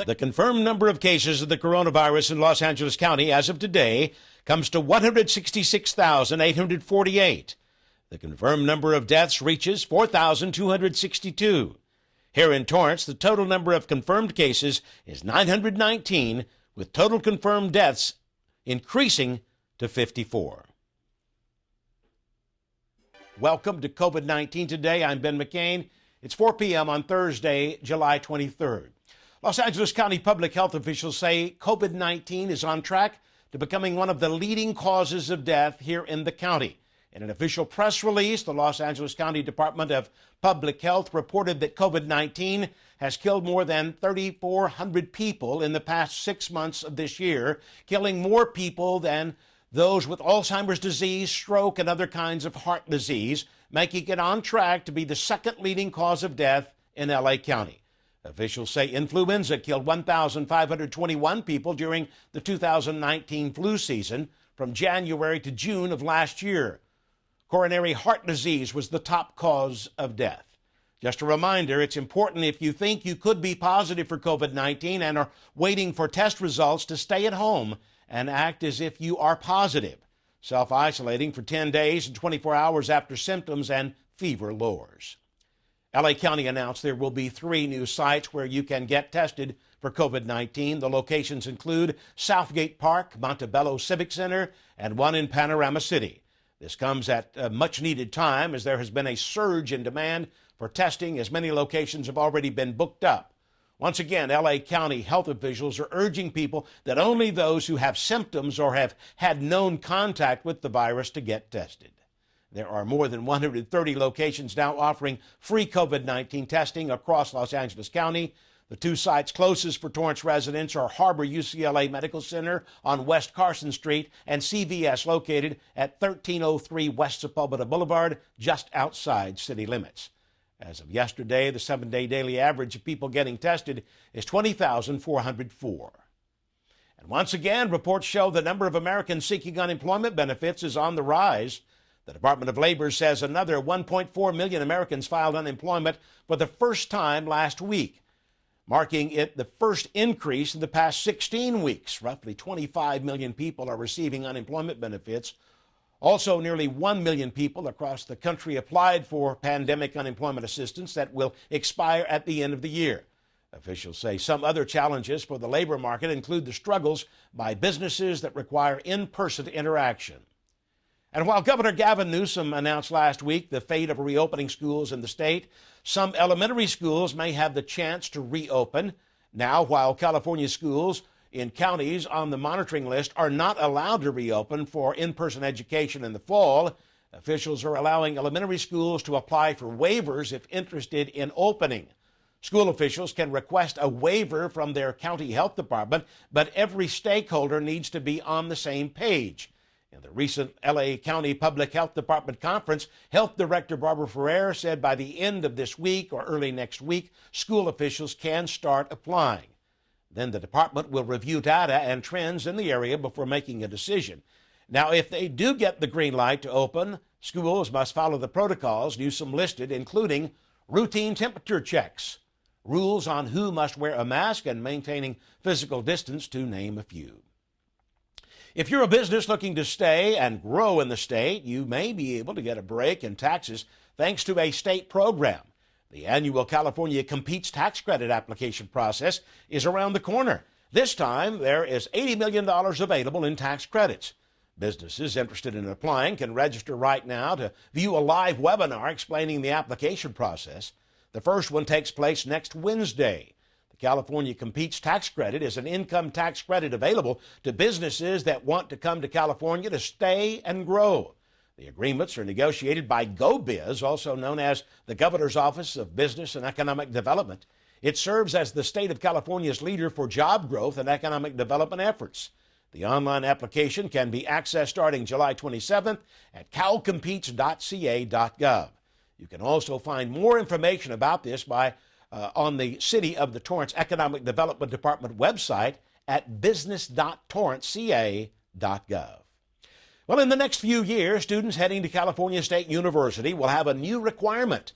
The confirmed number of cases of the coronavirus in Los Angeles County as of today comes to 166,848. The confirmed number of deaths reaches 4,262. Here in Torrance, the total number of confirmed cases is 919, with total confirmed deaths increasing to 54. Welcome to COVID-19 Today. I'm Ben McCain. It's 4 p.m. on Thursday, July 23rd. Los Angeles County public health officials say COVID-19 is on track to becoming one of the leading causes of death here in the county. In an official press release, the Los Angeles County Department of Public Health reported that COVID-19 has killed more than 3,400 people in the past 6 months of this year, killing more people than those with Alzheimer's disease, stroke, and other kinds of heart disease, making it on track to be the second leading cause of death in LA County. Officials say influenza killed 1,521 people during the 2019 flu season from January to June of last year. Coronary heart disease was the top cause of death. Just a reminder, it's important if you think you could be positive for COVID-19 and are waiting for test results to stay at home and act as if you are positive, self-isolating for 10 days and 24 hours after symptoms and fever lowers. LA County announced there will be 3 new sites where you can get tested for COVID-19. The locations include Southgate Park, Montebello Civic Center, and one in Panorama City. This comes at a much-needed time as there has been a surge in demand for testing as many locations have already been booked up. Once again, LA County health officials are urging people that only those who have symptoms or have had known contact with the virus to get tested. There are more than 130 locations now offering free COVID-19 testing across Los Angeles County. The 2 sites closest for Torrance residents are Harbor UCLA Medical Center on West Carson Street and CVS located at 1303 West Sepulveda Boulevard, just outside city limits. As of yesterday, the 7-day daily average of people getting tested is 20,404. And once again, reports show the number of Americans seeking unemployment benefits is on the rise. The Department of Labor says another 1.4 million Americans filed unemployment for the first time last week, marking it the first increase in the past 16 weeks. Roughly 25 million people are receiving unemployment benefits. Also, nearly 1 million people across the country applied for pandemic unemployment assistance that will expire at the end of the year. Officials say some other challenges for the labor market include the struggles by businesses that require in-person interaction. And while Governor Gavin Newsom announced last week the fate of reopening schools in the state, some elementary schools may have the chance to reopen. Now, while California schools in counties on the monitoring list are not allowed to reopen for in-person education in the fall, officials are allowing elementary schools to apply for waivers if interested in opening. School officials can request a waiver from their county health department, but every stakeholder needs to be on the same page. In the recent LA County Public Health Department conference, Health Director Barbara Ferrer said by the end of this week or early next week, school officials can start applying. Then the department will review data and trends in the area before making a decision. Now, if they do get the green light to open, schools must follow the protocols Newsom listed, including routine temperature checks, rules on who must wear a mask, and maintaining physical distance, to name a few. If you're a business looking to stay and grow in the state, you may be able to get a break in taxes thanks to a state program. The annual California Competes tax credit application process is around the corner. This time, there is $80 million available in tax credits. Businesses interested in applying can register right now to view a live webinar explaining the application process. The first one takes place next Wednesday. California Competes tax credit is an income tax credit available to businesses that want to come to California to stay and grow. The agreements are negotiated by GoBiz, also known as the Governor's Office of Business and Economic Development. It serves as the state of California's leader for job growth and economic development efforts. The online application can be accessed starting July 27th at calcompetes.ca.gov. You can also find more information about this on the City of the Torrance Economic Development Department website at business.torranceca.gov. Well, in the next few years, students heading to California State University will have a new requirement.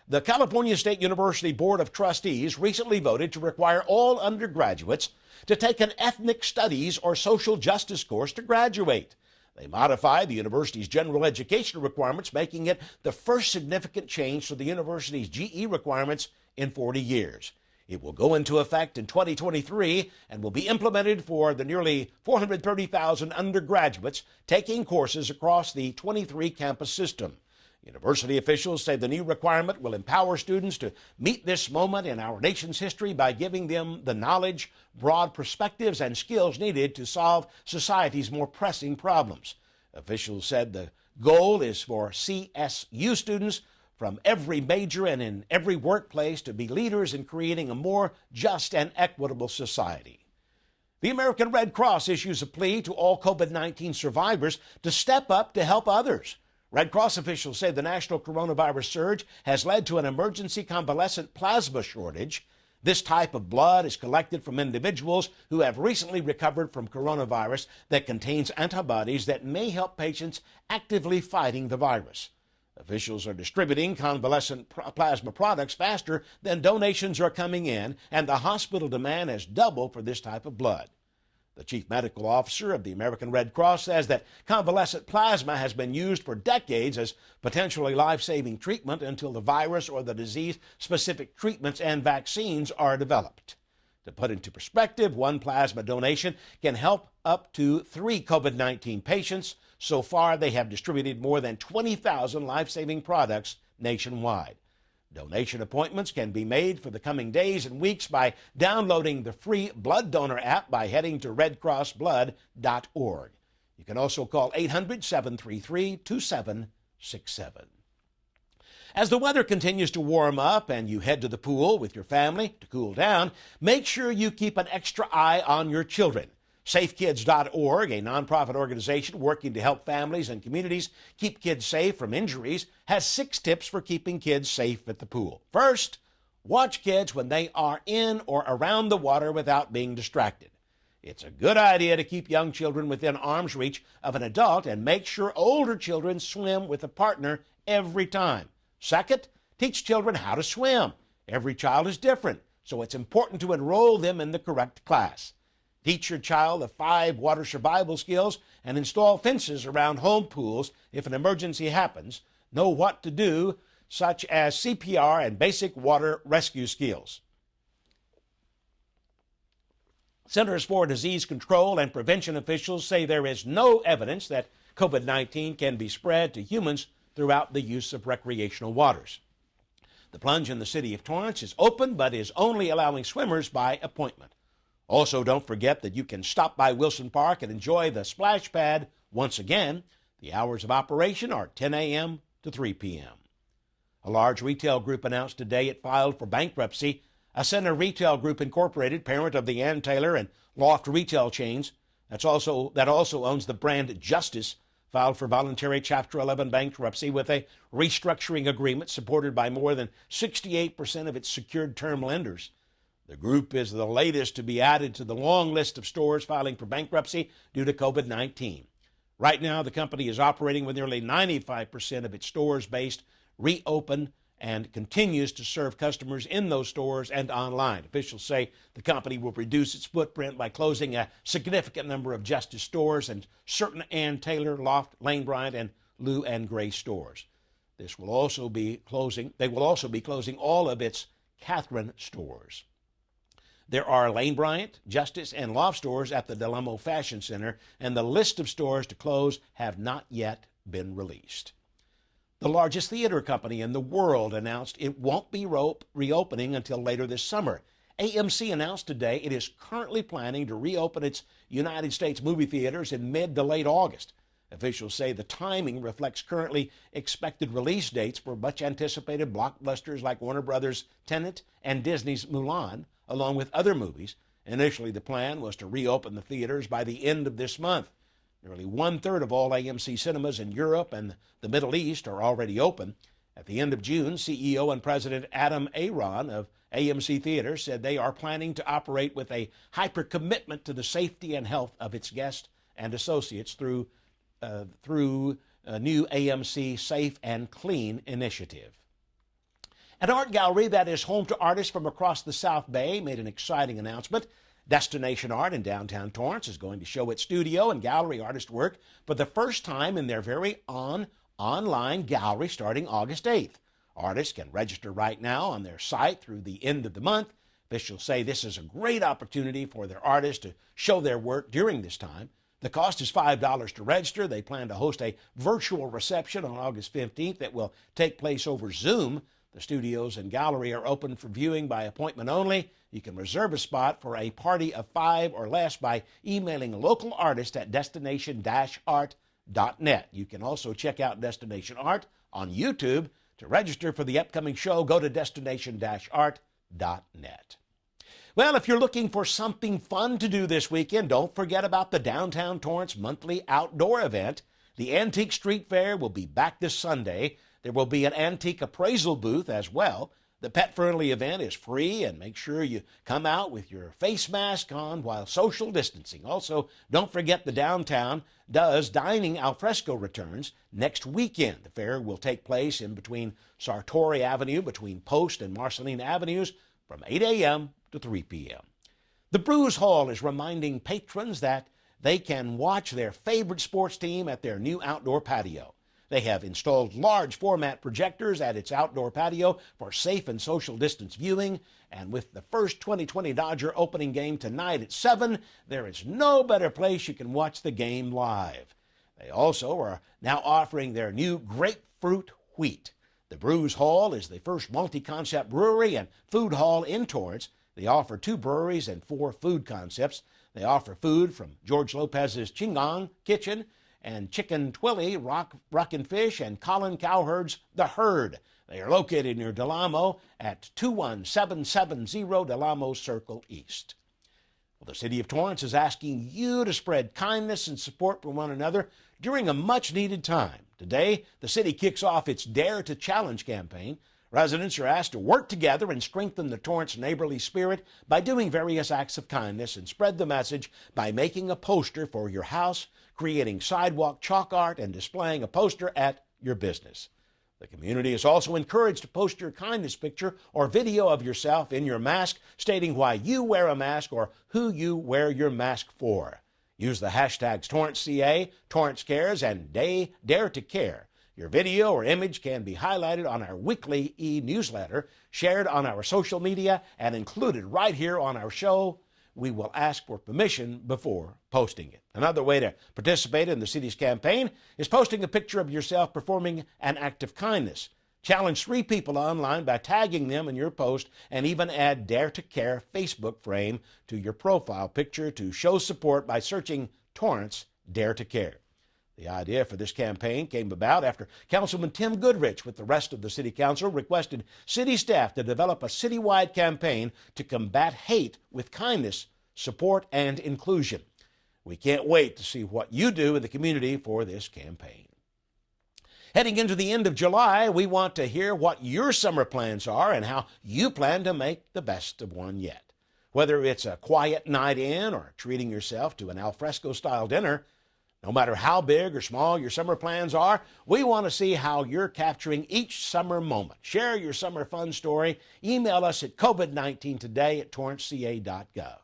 The California State University Board of Trustees recently voted to require all undergraduates to take an ethnic studies or social justice course to graduate. They modified the university's general education requirements, making it the first significant change to the university's GE requirements in 40 years. It will go into effect in 2023 and will be implemented for the nearly 430,000 undergraduates taking courses across the 23 campus system. University officials say the new requirement will empower students to meet this moment in our nation's history by giving them the knowledge, broad perspectives, and skills needed to solve society's more pressing problems. Officials said the goal is for CSU students from every major and in every workplace to be leaders in creating a more just and equitable society. The American Red Cross issues a plea to all COVID-19 survivors to step up to help others. Red Cross officials say the national coronavirus surge has led to an emergency convalescent plasma shortage. This type of blood is collected from individuals who have recently recovered from coronavirus that contains antibodies that may help patients actively fighting the virus. Officials are distributing convalescent plasma products faster than donations are coming in, and the hospital demand has doubled for this type of blood. The chief medical officer of the American Red Cross says that convalescent plasma has been used for decades as potentially life-saving treatment until the virus or the disease-specific treatments and vaccines are developed. To put into perspective, one plasma donation can help up to 3 COVID-19 patients. So far, they have distributed more than 20,000 life-saving products nationwide. Donation appointments can be made for the coming days and weeks by downloading the free blood donor app by heading to redcrossblood.org. You can also call 800-733-2767. As the weather continues to warm up and you head to the pool with your family to cool down, make sure you keep an extra eye on your children. SafeKids.org, a nonprofit organization working to help families and communities keep kids safe from injuries, has 6 tips for keeping kids safe at the pool. First, watch kids when they are in or around the water without being distracted. It's a good idea to keep young children within arm's reach of an adult and make sure older children swim with a partner every time. Second, teach children how to swim. Every child is different, so it's important to enroll them in the correct class. Teach your child the 5 water survival skills and install fences around home pools if an emergency happens. Know what to do, such as CPR and basic water rescue skills. Centers for Disease Control and Prevention officials say there is no evidence that COVID-19 can be spread to humans throughout the use of recreational waters. The plunge in the city of Torrance is open, but is only allowing swimmers by appointment. Also, don't forget that you can stop by Wilson Park and enjoy the splash pad once again. The hours of operation are 10 a.m. to 3 p.m. A large retail group announced today it filed for bankruptcy. Ascena Retail Group Incorporated, parent of the Ann Taylor and Loft retail chains, that also owns the brand Justice, filed for voluntary Chapter 11 bankruptcy with a restructuring agreement supported by more than 68% of its secured term lenders. The group is the latest to be added to the long list of stores filing for bankruptcy due to COVID-19. Right now, the company is operating with nearly 95% of its stores based reopened and continues to serve customers in those stores and online. Officials say the company will reduce its footprint by closing a significant number of Justice stores and certain Ann Taylor, Loft, Lane Bryant, and Lou and Gray stores. They will also be closing all of its Catherine stores. There are Lane Bryant, Justice, and Loft stores at the Delamo Fashion Center, and the list of stores to close have not yet been released. The largest theater company in the world announced it won't be reopening until later this summer. AMC announced today it is currently planning to reopen its United States movie theaters in mid to late August. Officials say the timing reflects currently expected release dates for much-anticipated blockbusters like Warner Brothers' Tenet and Disney's Mulan, along with other movies. Initially, the plan was to reopen the theaters by the end of this month. Nearly 1/3 of all AMC cinemas in Europe and the Middle East are already open. At the end of June, CEO and President Adam Aron of AMC Theaters said they are planning to operate with a hyper-commitment to the safety and health of its guests and associates through a new AMC Safe and Clean initiative. An art gallery that is home to artists from across the South Bay made an exciting announcement. Destination Art in downtown Torrance is going to show its studio and gallery artist work for the first time in their very own online gallery starting August 8th. Artists can register right now on their site through the end of the month. Officials say this is a great opportunity for their artists to show their work during this time. The cost is $5 to register. They plan to host a virtual reception on August 15th that will take place over Zoom. The studios and gallery are open for viewing by appointment only. You can reserve a spot for a party of 5 or less by emailing a local artist at destination-art.net. You can also check out Destination Art on YouTube. To register for the upcoming show, go to destination-art.net. Well, if you're looking for something fun to do this weekend, don't forget about the Downtown Torrance monthly outdoor event. The Antique Street Fair will be back this Sunday. There will be an antique appraisal booth as well. The pet-friendly event is free, and make sure you come out with your face mask on while social distancing. Also, don't forget the downtown does dining alfresco returns next weekend. The fair will take place in between Sartori Avenue, between Post and Marceline Avenues, from 8 a.m. to 3 p.m. The BREWS Hall is reminding patrons that they can watch their favorite sports team at their new outdoor patio. They have installed large format projectors at its outdoor patio for safe and social distance viewing. And with the first 2020 Dodger opening game tonight at 7, there is no better place you can watch the game live. They also are now offering their new grapefruit wheat. The BREWS Hall is the first multi-concept brewery and food hall in Torrance. They offer 2 breweries and 4 food concepts. They offer food from George Lopez's Chingang Kitchen and Chicken Twilly, Rockin' Fish, and Colin Cowherd's The Herd. They are located near Delamo at 21770 Delamo Circle East. Well, the City of Torrance is asking you to spread kindness and support for one another during a much-needed time. Today, the city kicks off its Dare to Challenge campaign. Residents are asked to work together and strengthen the Torrance neighborly spirit by doing various acts of kindness and spread the message by making a poster for your house, creating sidewalk chalk art, and displaying a poster at your business. The community is also encouraged to post your kindness picture or video of yourself in your mask, stating why you wear a mask or who you wear your mask for. Use the hashtags TorranceCA, Torrance Cares, and Dare to Care. Your video or image can be highlighted on our weekly e-newsletter, shared on our social media, and included right here on our show. We will ask for permission before posting it. Another way to participate in the city's campaign is posting a picture of yourself performing an act of kindness. Challenge 3 people online by tagging them in your post, and even add Dare to Care Facebook frame to your profile picture to show support by searching Torrance Dare to Care. The idea for this campaign came about after Councilman Tim Goodrich, with the rest of the City Council, requested city staff to develop a citywide campaign to combat hate with kindness, support, and inclusion. We can't wait to see what you do in the community for this campaign. Heading into the end of July, we want to hear what your summer plans are and how you plan to make the best of one yet. Whether it's a quiet night in or treating yourself to an alfresco-style dinner, no matter how big or small your summer plans are, we want to see how you're capturing each summer moment. Share your summer fun story. Email us at covid19today@torranceca.gov.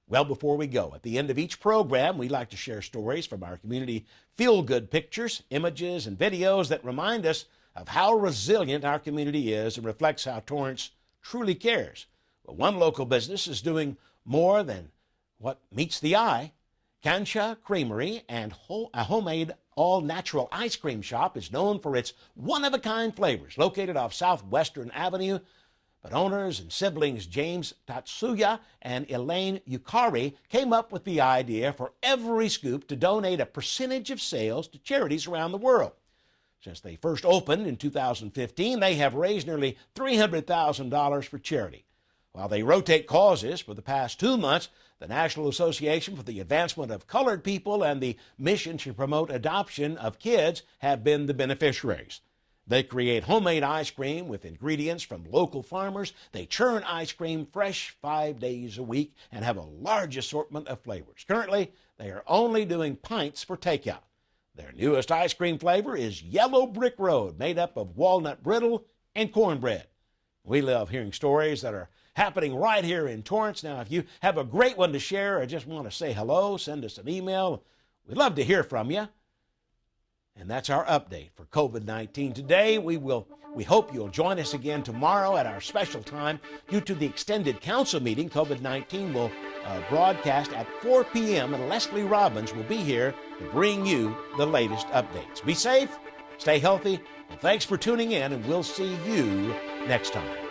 Well, before we go, at the end of each program, we like to share stories from our community feel-good pictures, images, and videos that remind us of how resilient our community is and reflects how Torrance truly cares. Well, one local business is doing more than what meets the eye. Cancha Creamery, and a homemade all-natural ice cream shop, is known for its one-of-a-kind flavors, located off Southwestern Avenue. But owners and siblings James Tatsuya and Elaine Yukari came up with the idea for every scoop to donate a percentage of sales to charities around the world. Since they first opened in 2015, they have raised nearly $300,000 for charity. While they rotate causes, for the past 2 months, the National Association for the Advancement of Colored People and the Mission to Promote Adoption of Kids have been the beneficiaries. They create homemade ice cream with ingredients from local farmers. They churn ice cream fresh 5 days a week and have a large assortment of flavors. Currently, they are only doing pints for takeout. Their newest ice cream flavor is Yellow Brick Road, made up of walnut brittle and cornbread. We love hearing stories that are happening right here in Torrance. Now, if you have a great one to share or just want to say hello, send us an email. We'd love to hear from you. And that's our update for COVID-19 today. We hope you'll join us again tomorrow at our special time. Due to the extended council meeting, COVID-19 will broadcast at 4 p.m. and Leslie Robbins will be here to bring you the latest updates. Be safe, stay healthy, and thanks for tuning in, and we'll see you next time.